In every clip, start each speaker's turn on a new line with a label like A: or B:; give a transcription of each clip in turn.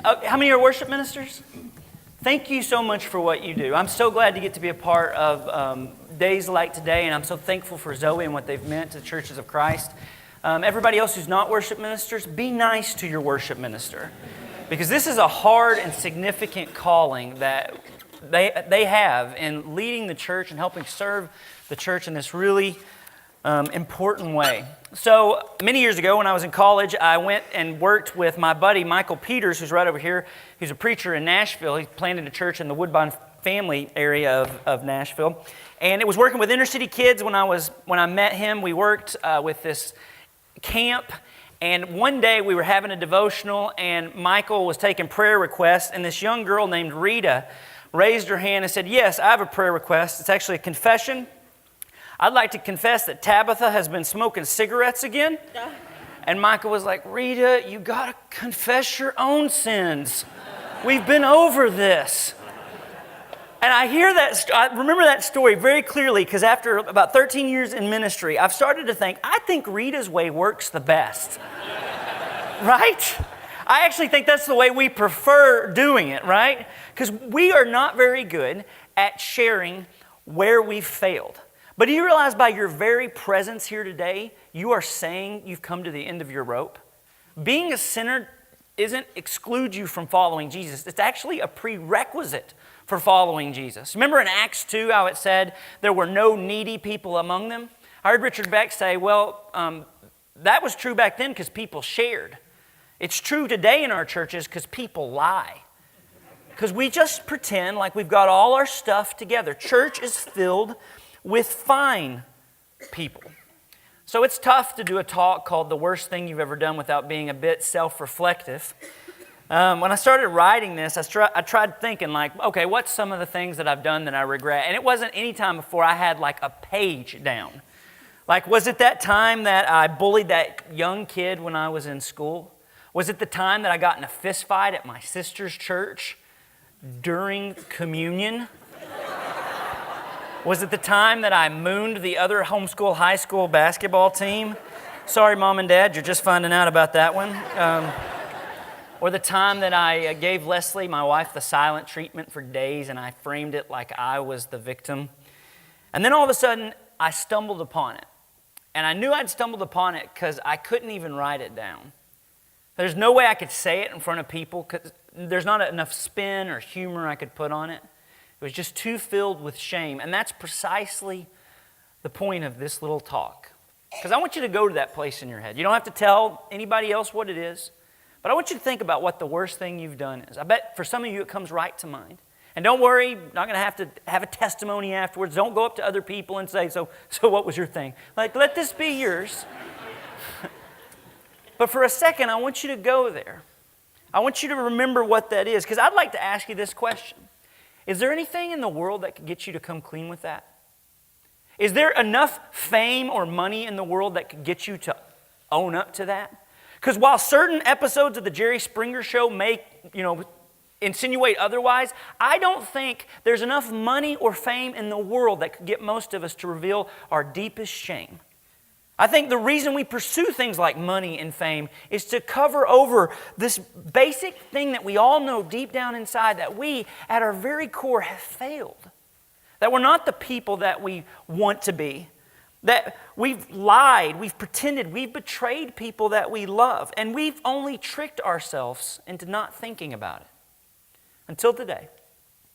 A: How many are worship ministers? Thank you so much for what you do. I'm so glad to get to be a part of days like today, and I'm so thankful for Zoe and what they've meant to the churches of Christ. Everybody else who's not worship ministers, be nice to your worship minister, because this is a hard and significant calling that they have in leading the church and helping serve the church in this really important way. So many years ago when I was in college, I went and worked with my buddy Michael Peters, who's right over here. He's a preacher in Nashville. He planted a church in the Woodbine family area of Nashville. And it was working with inner city kids when I met him. We worked with this camp, and one day we were having a devotional, and Michael was taking prayer requests, and this young girl named Rita raised her hand and said, "Yes, I have a prayer request. It's actually a confession. I'd like to confess that Tabitha has been smoking cigarettes again." And Michael was like, "Rita, you got to confess your own sins. We've been over this." And I remember that story very clearly, because after about 13 years in ministry, I've started to think, I think Rita's way works the best. Right? I actually think that's the way we prefer doing it, right? Because we are not very good at sharing where we've failed. But do you realize by your very presence here today, you are saying you've come to the end of your rope? Being a sinner doesn't exclude you from following Jesus. It's actually a prerequisite for following Jesus. Remember in Acts 2 how it said there were no needy people among them? I heard Richard Beck say, that was true back then because people shared. It's true today in our churches because people lie. Because we just pretend like we've got all our stuff together. Church is filled with fine people. So it's tough to do a talk called The Worst Thing You've Ever Done without being a bit self-reflective. When I started writing this, I tried thinking okay, what's some of the things that I've done that I regret? And it wasn't any time before I had a page down. Was it that time that I bullied that young kid when I was in school? Was it the time that I got in a fist fight at my sister's church during communion? Was it the time that I mooned the other homeschool high school basketball team? Sorry, Mom and Dad, you're just finding out about that one. Or the time that I gave Leslie, my wife, the silent treatment for days, and I framed it like I was the victim. And then all of a sudden, I stumbled upon it. And I knew I'd stumbled upon it because I couldn't even write it down. There's no way I could say it in front of people because there's not enough spin or humor I could put on it. It was just too filled with shame. And that's precisely the point of this little talk. Because I want you to go to that place in your head. You don't have to tell anybody else what it is. But I want you to think about what the worst thing you've done is. I bet for some of you it comes right to mind. And don't worry, not going to have a testimony afterwards. Don't go up to other people and say, so what was your thing? Let this be yours. But for a second, I want you to go there. I want you to remember what that is. Because I'd like to ask you this question. Is there anything in the world that could get you to come clean with that? Is there enough fame or money in the world that could get you to own up to that? Because while certain episodes of the Jerry Springer Show may, insinuate otherwise, I don't think there's enough money or fame in the world that could get most of us to reveal our deepest shame. I think the reason we pursue things like money and fame is to cover over this basic thing that we all know deep down inside, that we, at our very core, have failed. That we're not the people that we want to be. That we've lied, we've pretended, we've betrayed people that we love, and we've only tricked ourselves into not thinking about it. Until today.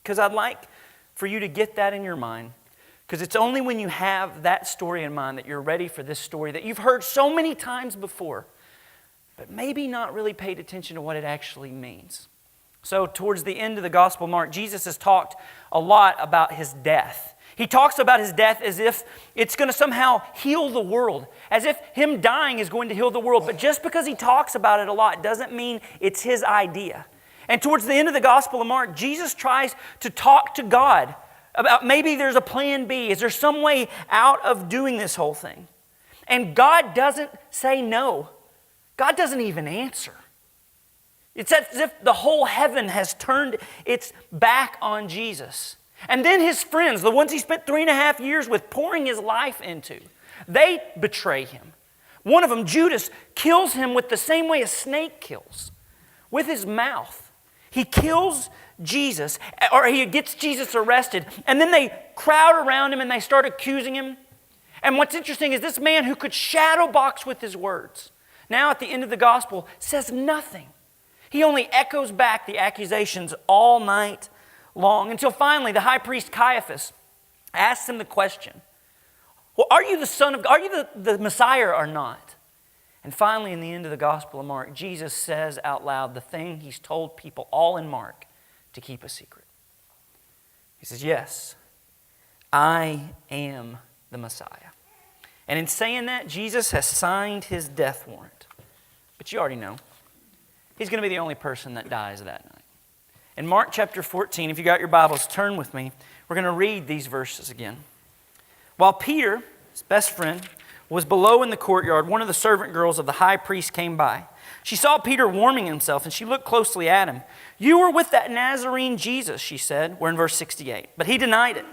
A: Because I'd like for you to get that in your mind. Because it's only when you have that story in mind that you're ready for this story that you've heard so many times before, but maybe not really paid attention to what it actually means. So towards the end of the Gospel of Mark, Jesus has talked a lot about his death. He talks about his death as if it's going to somehow heal the world, as if him dying is going to heal the world. But just because he talks about it a lot doesn't mean it's his idea. And towards the end of the Gospel of Mark, Jesus tries to talk to God about maybe there's a plan B. Is there some way out of doing this whole thing? And God doesn't say no. God doesn't even answer. It's as if the whole heaven has turned its back on Jesus. And then his friends, the ones he spent 3.5 years with, pouring his life into, they betray him. One of them, Judas, kills him with the same way a snake kills, with his mouth. He kills Jesus, or he gets Jesus arrested, and then they crowd around him and they start accusing him. And what's interesting is this man who could shadow box with his words, now at the end of the gospel, says nothing. He only echoes back the accusations all night long, until finally the high priest Caiaphas asks him the question, well, are you the Son of God? Are you the Messiah or not? And finally, in the end of the Gospel of Mark, Jesus says out loud the thing he's told people all in Mark to keep a secret. He says, yes, I am the Messiah. And in saying that, Jesus has signed his death warrant. But you already know, he's going to be the only person that dies that night. In Mark chapter 14, if you got your Bibles, turn with me. We're going to read these verses again. While Peter, his best friend, was below in the courtyard, one of the servant girls of the high priest came by. She saw Peter warming himself, and she looked closely at him. You were with that Nazarene Jesus, she said. We're in verse 68. But he denied it.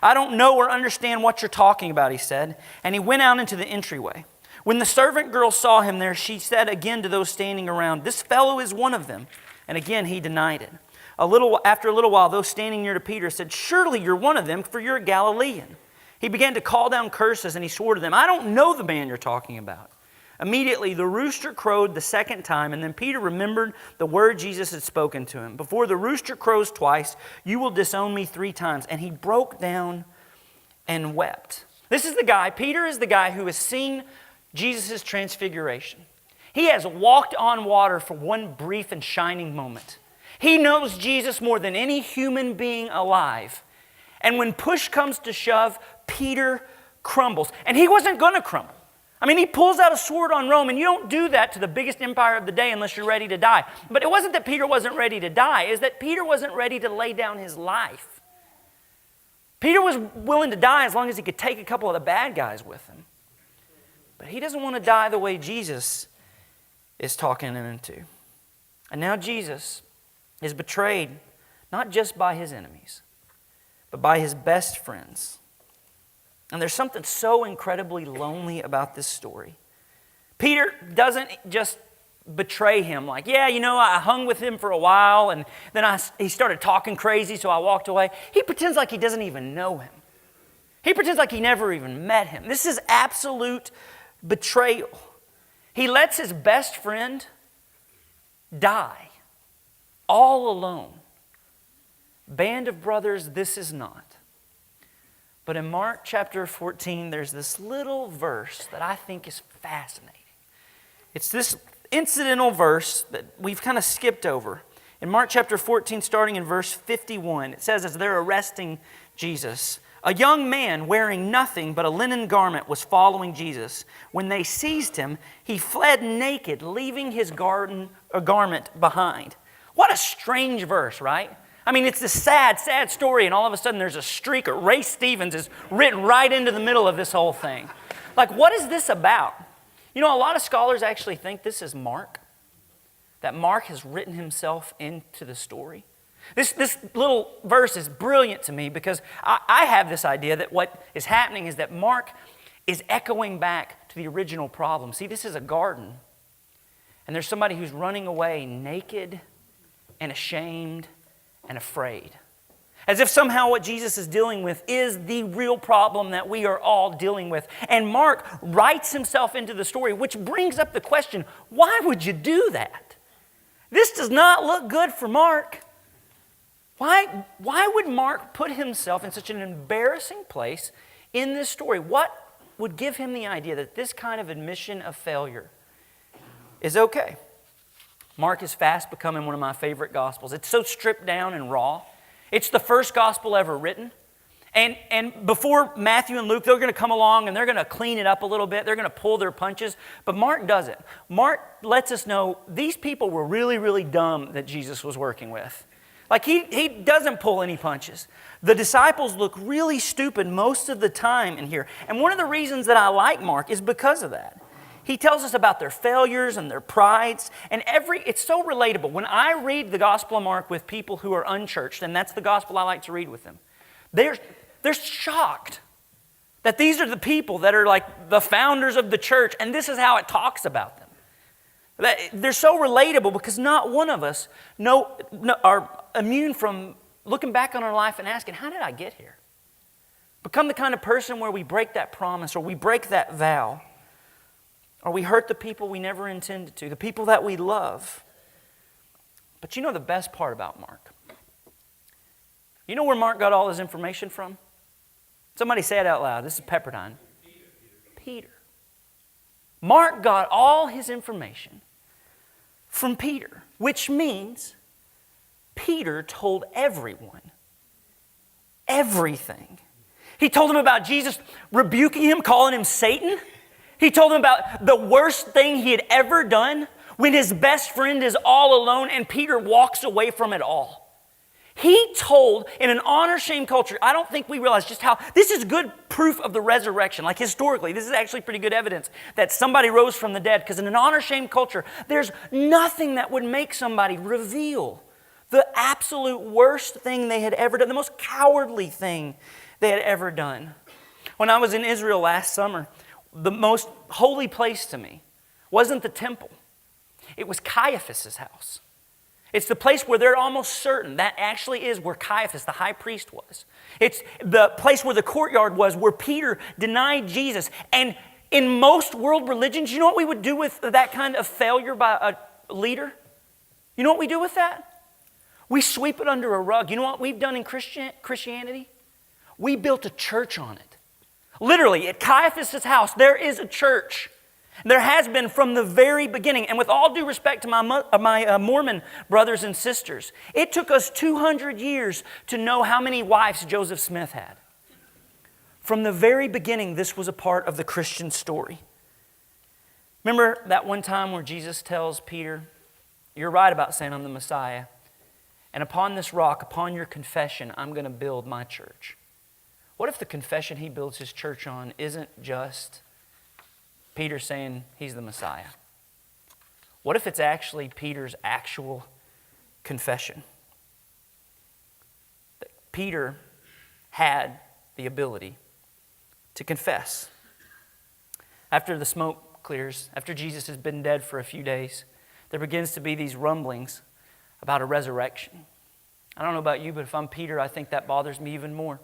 A: I don't know or understand what you're talking about, he said. And he went out into the entryway. When the servant girl saw him there, she said again to those standing around, this fellow is one of them. And again he denied it. After a little while, those standing near to Peter said, surely you're one of them, for you're a Galilean. He began to call down curses, and he swore to them, I don't know the man you're talking about. Immediately, the rooster crowed the second time, and then Peter remembered the word Jesus had spoken to him. Before the rooster crows twice, you will disown me 3 times. And he broke down and wept. This is the guy, Peter is the guy who has seen Jesus' transfiguration. He has walked on water for one brief and shining moment. He knows Jesus more than any human being alive. And when push comes to shove, Peter crumbles. And he wasn't going to crumble. I mean, he pulls out a sword on Rome, and you don't do that to the biggest empire of the day unless you're ready to die. But it wasn't that Peter wasn't ready to die, it's that Peter wasn't ready to lay down his life. Peter was willing to die as long as he could take a couple of the bad guys with him. But he doesn't want to die the way Jesus is talking him into. And now Jesus is betrayed not just by his enemies, but by his best friends. And there's something so incredibly lonely about this story. Peter doesn't just betray him like, yeah, you know, I hung with him for a while and then he started talking crazy, so I walked away. He pretends like he doesn't even know him. He pretends like he never even met him. This is absolute betrayal. He lets his best friend die all alone. Band of brothers, this is not. But in Mark chapter 14, there's this little verse that I think is fascinating. It's this incidental verse that we've kind of skipped over. In Mark chapter 14, starting in verse 51, it says as they're arresting Jesus, a young man wearing nothing but a linen garment was following Jesus. When they seized him, he fled naked, leaving his garment behind. What a strange verse, right? I mean, it's this sad, sad story, and all of a sudden there's a streaker. Ray Stevens is written right into the middle of this whole thing. Like, what is this about? You know, a lot of scholars actually think this is Mark, that Mark has written himself into the story. This little verse is brilliant to me because I have this idea that what is happening is that Mark is echoing back to the original problem. See, this is a garden, and there's somebody who's running away naked and ashamed and afraid. As if somehow what Jesus is dealing with is the real problem that we are all dealing with. And Mark writes himself into the story, which brings up the question, why would you do that? This does not look good for Mark. Why would Mark put himself in such an embarrassing place in this story? What would give him the idea that this kind of admission of failure is okay? Mark is fast becoming one of my favorite gospels. It's so stripped down and raw. It's the first gospel ever written. And before Matthew and Luke, they're going to come along and they're going to clean it up a little bit. They're going to pull their punches. But Mark doesn't. Mark lets us know these people were really, really dumb that Jesus was working with. Like he doesn't pull any punches. The disciples look really stupid most of the time in here. And one of the reasons that I like Mark is because of that. He tells us about their failures and their prides. And it's so relatable. When I read the Gospel of Mark with people who are unchurched, and that's the gospel I like to read with them, they're shocked that these are the people that are like the founders of the church, and this is how it talks about them. They're so relatable because not one of us are immune from looking back on our life and asking, how did I get here? Become the kind of person where we break that promise or we break that vow or we hurt the people we never intended to, the people that we love. But you know the best part about Mark? You know where Mark got all his information from? Somebody say it out loud. This is Pepperdine. Peter. Mark got all his information from Peter, which means Peter told everyone everything. He told them about Jesus rebuking him, calling him Satan. He told them about the worst thing he had ever done when his best friend is all alone and Peter walks away from it all. He told, in an honor-shame culture, I don't think we realize just how, this is good proof of the resurrection. Like historically, this is actually pretty good evidence that somebody rose from the dead. Because in an honor-shame culture, there's nothing that would make somebody reveal the absolute worst thing they had ever done, the most cowardly thing they had ever done. When I was in Israel last summer, the most holy place to me wasn't the temple. It was Caiaphas' house. It's the place where they're almost certain that actually is where Caiaphas, the high priest, was. It's the place where the courtyard was, where Peter denied Jesus. And in most world religions, you know what we would do with that kind of failure by a leader? You know what we do with that? We sweep it under a rug. You know what we've done in Christianity? We built a church on it. Literally, at Caiaphas' house, there is a church. There has been from the very beginning. And with all due respect to my Mormon brothers and sisters, it took us 200 years to know how many wives Joseph Smith had. From the very beginning, this was a part of the Christian story. Remember that one time where Jesus tells Peter, you're right about saying I'm the Messiah. And upon this rock, upon your confession, I'm going to build my church. What if the confession he builds his church on isn't just Peter saying he's the Messiah? What if it's actually Peter's actual confession? That Peter had the ability to confess. After the smoke clears, after Jesus has been dead for a few days, there begins to be these rumblings about a resurrection. I don't know about you, but if I'm Peter, I think that bothers me even more.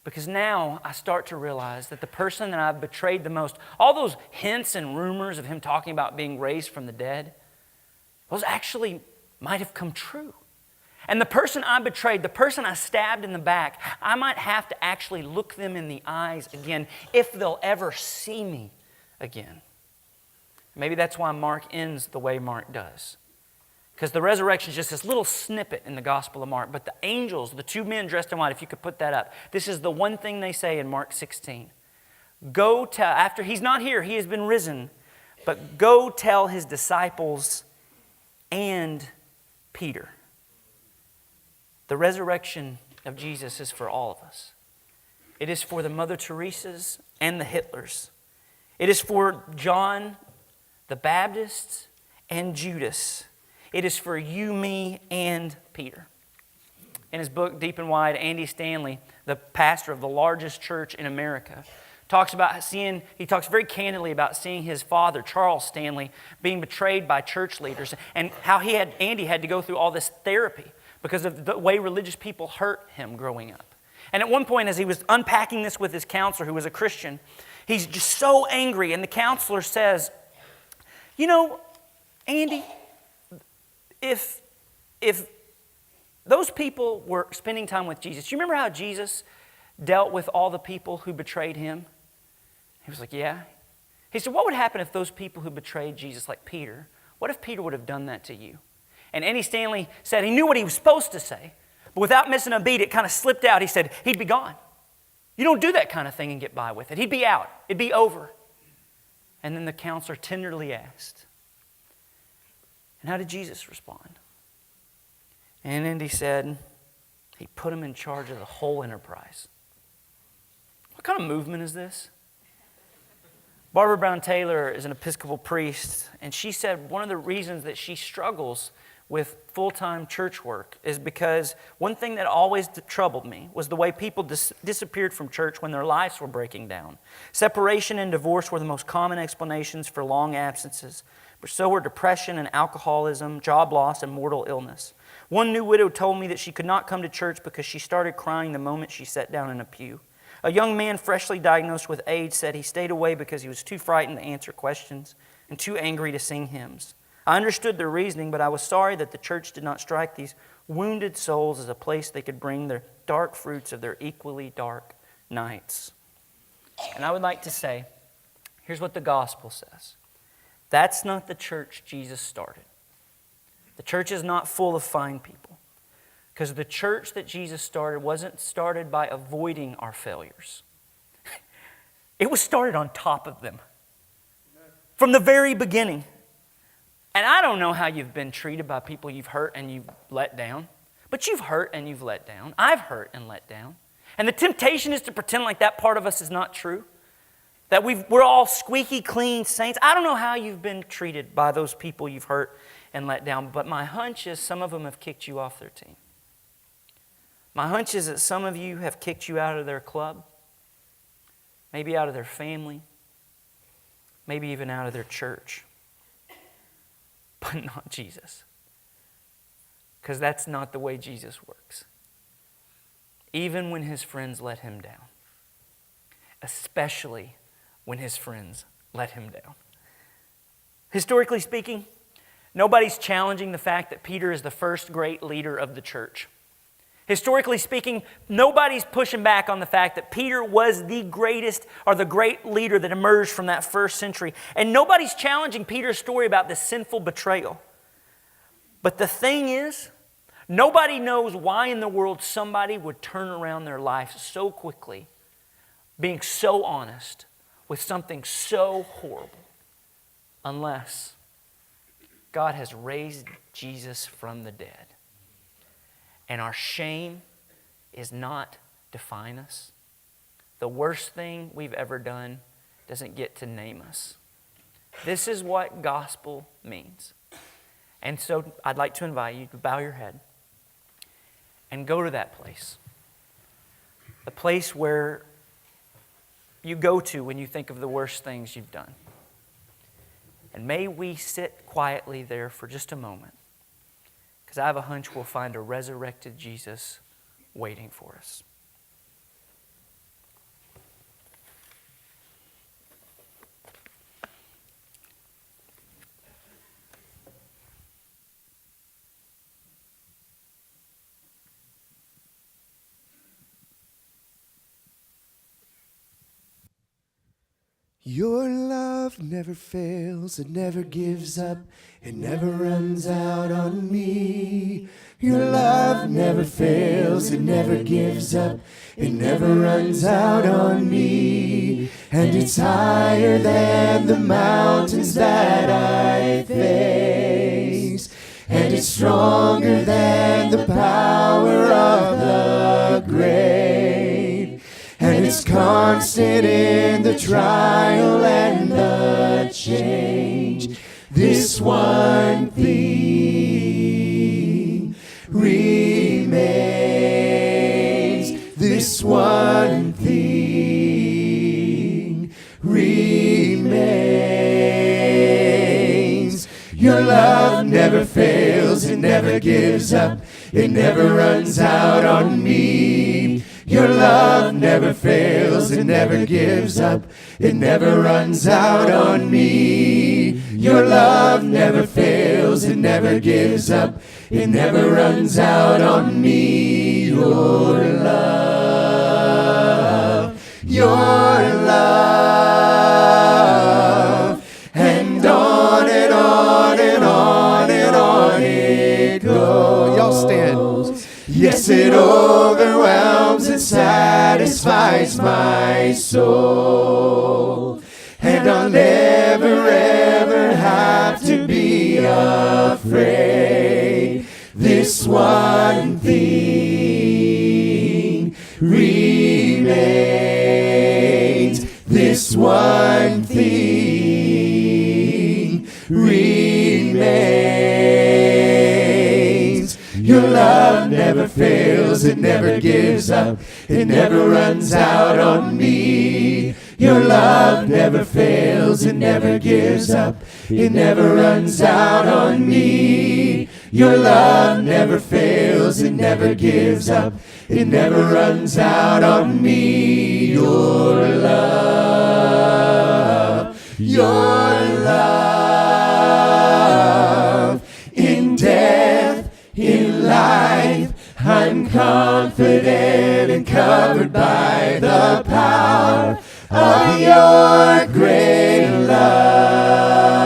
A: Because now I start to realize that the person that I've betrayed the most, all those hints and rumors of him talking about being raised from the dead, those actually might have come true. And the person I betrayed, the person I stabbed in the back, I might have to actually look them in the eyes again if they'll ever see me again. Maybe that's why Mark ends the way Mark does. Because the resurrection is just this little snippet in the Gospel of Mark. But the angels, the two men dressed in white, if you could put that up, this is the one thing they say in Mark 16. Go tell, after he's not here, he has been risen, but go tell his disciples and Peter. The resurrection of Jesus is for all of us. It is for the Mother Teresas and the Hitlers. It is for John the Baptist and Judas. It is for you, me, and Peter. In his book, Deep and Wide, Andy Stanley, the pastor of the largest church in America, talks very candidly about seeing his father, Charles Stanley, being betrayed by church leaders and how Andy had to go through all this therapy because of the way religious people hurt him growing up. And at one point, as he was unpacking this with his counselor, who was a Christian, he's just so angry, and the counselor says, you know, Andy, if those people were spending time with Jesus, you remember how Jesus dealt with all the people who betrayed him? He was like, yeah. He said, what would happen if those people who betrayed Jesus, like Peter, what if Peter would have done that to you? And Andy Stanley said he knew what he was supposed to say, but without missing a beat, it kind of slipped out. He said, he'd be gone. You don't do that kind of thing and get by with it. He'd be out. It'd be over. And then the counselor tenderly asked, and how did Jesus respond? And Andy said, he put him in charge of the whole enterprise. What kind of movement is this? Barbara Brown Taylor is an Episcopal priest, and she said one of the reasons that she struggles with full-time church work is because one thing that always troubled me was the way people disappeared from church when their lives were breaking down. Separation and divorce were the most common explanations for long absences, but so were depression and alcoholism, job loss, and mortal illness. One new widow told me that she could not come to church because she started crying the moment she sat down in a pew. A young man freshly diagnosed with AIDS said he stayed away because he was too frightened to answer questions and too angry to sing hymns. I understood their reasoning, but I was sorry that the church did not strike these wounded souls as a place they could bring the dark fruits of their equally dark nights. And I would like to say, here's what the gospel says. That's not the church Jesus started. The church is not full of fine people, because the church that Jesus started wasn't started by avoiding our failures. It was started on top of them from the very beginning. And I don't know how you've been treated by people you've hurt and you've let down, but you've hurt and you've let down. I've hurt and let down. And the temptation is to pretend like that part of us is not true, that we're all squeaky clean saints. I don't know how you've been treated by those people you've hurt and let down, but my hunch is some of them have kicked you off their team. My hunch is that some of you have kicked you out of their club, maybe out of their family, maybe even out of their church. But not Jesus. Because that's not the way Jesus works. Even when his friends let him down. Especially when his friends let him down. Historically speaking, nobody's challenging the fact that Peter is the first great leader of the church. Historically speaking, nobody's pushing back on the fact that Peter was the greatest or the great leader that emerged from that first century. And nobody's challenging Peter's story about this sinful betrayal. But the thing is, nobody knows why in the world somebody would turn around their life so quickly, being so honest with something so horrible, unless God has raised Jesus from the dead. And our shame is not define us. The worst thing we've ever done doesn't get to name us. This is what gospel means. And so I'd like to invite you to bow your head and go to that place. The place where you go to when you think of the worst things you've done. And may we sit quietly there for just a moment. Because I have a hunch we'll find a resurrected Jesus waiting for us.
B: Your love never fails, it never gives up, it never runs out on me. Your love never fails, it never gives up, it never runs out on me. And it's higher than the mountains that I face, and it's stronger than the power of the grave. And it's constant in the trial and the change. This one thing remains. This one thing remains. Your love never fails, it never gives up, it never runs out on me. Your love never fails, it never gives up, it never runs out on me. Your love never fails, it never gives up, it never runs out on me. Your love, and on and on and on and on it goes. Y'all stand. Yes, it overwhelms and satisfies my soul. And I'll never, ever have to be afraid. This one thing remains. This one thing remains. never fails, it never gives up, it never runs out on me. Your love never fails, it never gives up, it never runs out on me. Your love never fails, it never gives up, it never runs out on me. Your love, in death, in life, I'm confident and covered by the power of your great love.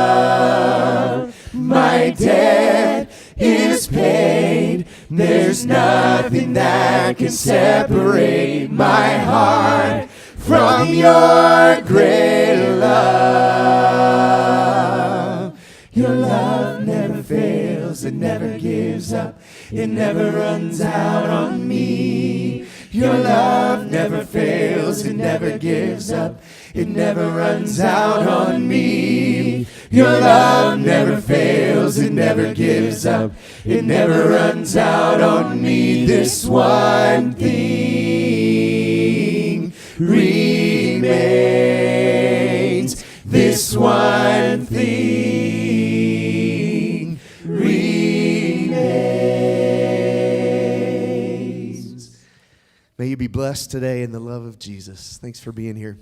B: My debt is paid. There's nothing that can separate my heart from your great love. Your love never fails, it never gives up, it never runs out on me. Your love never fails, it never gives up, it never runs out on me. Your love never fails, it never gives up, it never runs out on me. This one thing remains. This one thing remains. May you be blessed today in the love of Jesus. Thanks for being here.